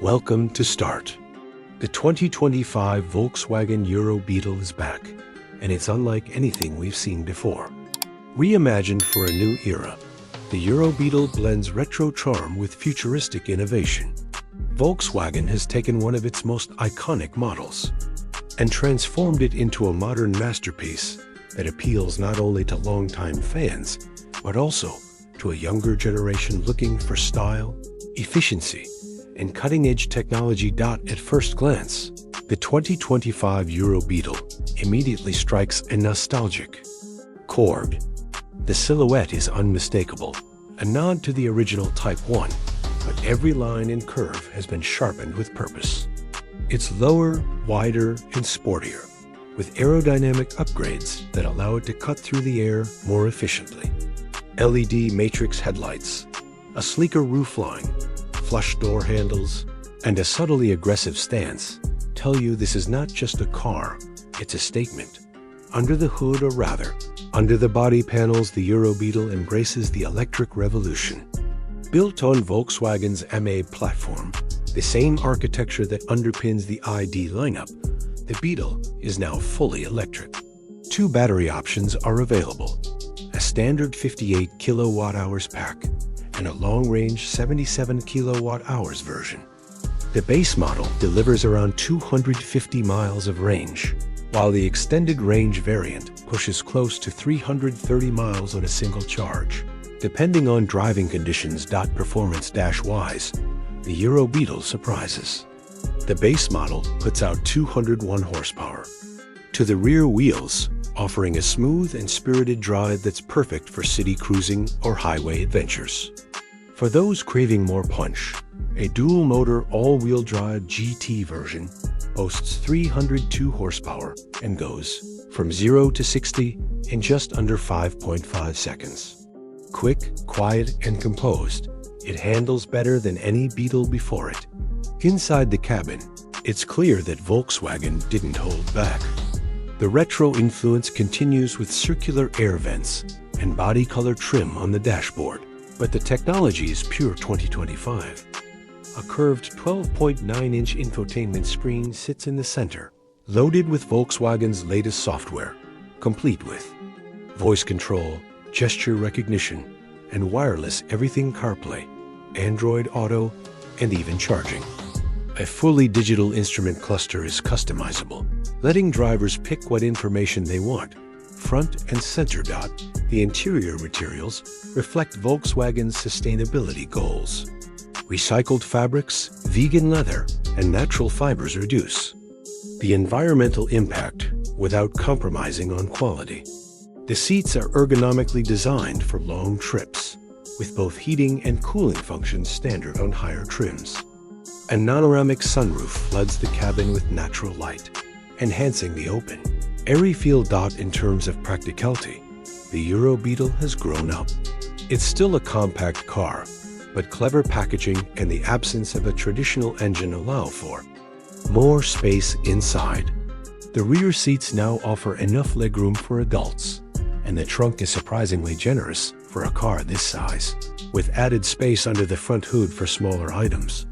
Welcome to Start. The 2025 Volkswagen Euro Beetle is back, and it's unlike anything we've seen before. Reimagined for a new era, the Euro Beetle blends retro charm with futuristic innovation. Volkswagen has taken one of its most iconic models and transformed it into a modern masterpiece that appeals not only to longtime fans, but also to a younger generation looking for style, efficiency, and cutting-edge technology. At first glance, the 2025 Euro Beetle immediately strikes a nostalgic chord. The silhouette is unmistakable, a nod to the original Type 1, but every line and curve has been sharpened with purpose. It's lower, wider, and sportier, with aerodynamic upgrades that allow it to cut through the air more efficiently. LED matrix headlights, a sleeker roofline, flush door handles, and a subtly aggressive stance tell you this is not just a car, it's a statement. Under the hood, or rather, under the body panels, the Euro Beetle embraces the electric revolution. Built on Volkswagen's MA platform, the same architecture that underpins the ID lineup, the Beetle is now fully electric. Two battery options are available: a standard 58 kilowatt-hours pack and a long-range 77 kilowatt-hours version. The base model delivers around 250 miles of range, while the extended range variant pushes close to 330 miles on a single charge. Depending on driving conditions. Performance-wise, the Euro Beetle surprises. The base model puts out 201 horsepower to the rear wheels, offering a smooth and spirited drive that's perfect for city cruising or highway adventures. For those craving more punch, a dual-motor all-wheel drive GT version boasts 302 horsepower and goes from 0 to 60 in just under 5.5 seconds. Quick, quiet, and composed, it handles better than any Beetle before it. Inside the cabin, it's clear that Volkswagen didn't hold back. The retro influence continues with circular air vents and body color trim on the dashboard, but the technology is pure 2025. A curved 12.9-inch infotainment screen sits in the center, loaded with Volkswagen's latest software, complete with voice control, gesture recognition, and wireless everything CarPlay, Android Auto, and even charging. A fully digital instrument cluster is customizable, letting drivers pick what information they want, front and center. The interior materials reflect Volkswagen's sustainability goals. Recycled fabrics, vegan leather, and natural fibers reduce the environmental impact without compromising on quality. The seats are ergonomically designed for long trips, with both heating and cooling functions standard on higher trims. A panoramic sunroof floods the cabin with natural light, enhancing the open, airy feel. In terms of practicality, the Euro Beetle has grown up. It's still a compact car, but clever packaging and the absence of a traditional engine allow for more space inside. The rear seats now offer enough legroom for adults, and the trunk is surprisingly generous for a car this size, with added space under the front hood for smaller items.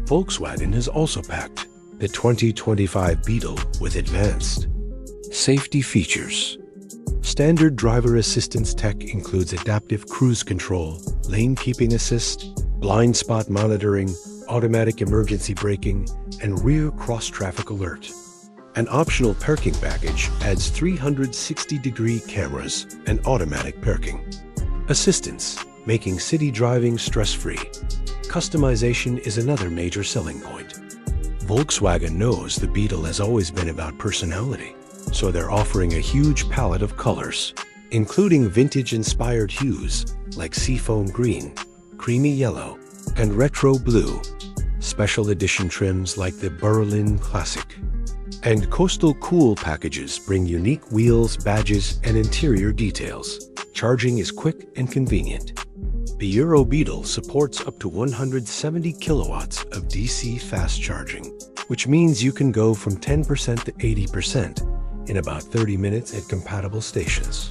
Volkswagen has also packed the 2025 Beetle with advanced safety features. Standard driver assistance tech includes adaptive cruise control, lane keeping assist, blind spot monitoring, automatic emergency braking, and rear cross-traffic alert. An optional parking package adds 360-degree cameras and automatic parking assistance, making city driving stress-free. Customization is another major selling point. Volkswagen knows the Beetle has always been about personality, so they're offering a huge palette of colors, including vintage-inspired hues like seafoam green, creamy yellow, and retro blue, special edition trims like the Berlin Classic, and coastal cool packages bring unique wheels, badges, and interior details. Charging is quick and convenient. The Euro Beetle supports up to 170 kilowatts of DC fast charging, which means you can go from 10% to 80% in about 30 minutes at compatible stations.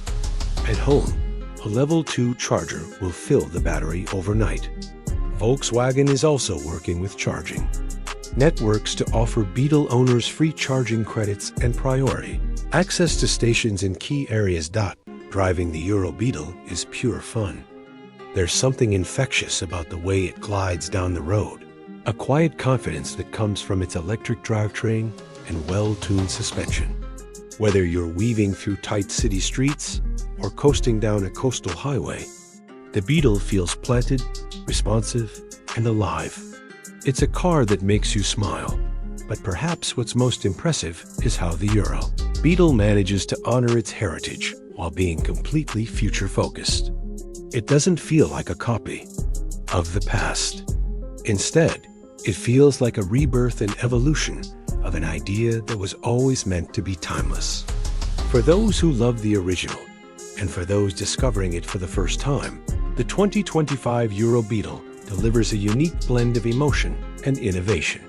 At home, a level 2 charger will fill the battery overnight. Volkswagen is also working with charging. networks to offer Beetle owners free charging credits and priority access to stations in key areas. Driving the Euro Beetle is pure fun. There's something infectious about the way it glides down the road, a quiet confidence that comes from its electric drivetrain and well-tuned suspension. Whether you're weaving through tight city streets or coasting down a coastal highway, the Beetle feels planted, responsive, and alive. It's a car that makes you smile, but perhaps what's most impressive is how the Euro Beetle manages to honor its heritage while being completely future-focused. It doesn't feel like a copy of the past. Instead, it feels like a rebirth and evolution of an idea that was always meant to be timeless. For those who love the original, and for those discovering it for the first time, the 2025 Euro Beetle delivers a unique blend of emotion and innovation.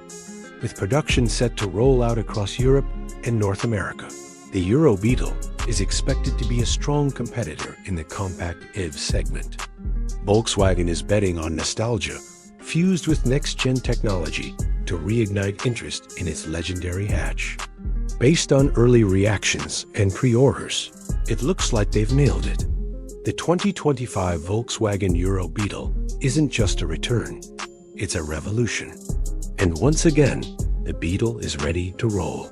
With production set to roll out across Europe and North America, the Euro Beetle is expected to be a strong competitor in the compact EV segment. Volkswagen is betting on nostalgia, fused with next-gen technology, to reignite interest in its legendary hatch. Based on early reactions and pre-orders, it looks like they've nailed it. The 2025 Volkswagen Euro Beetle isn't just a return, it's a revolution. And once again, the Beetle is ready to roll.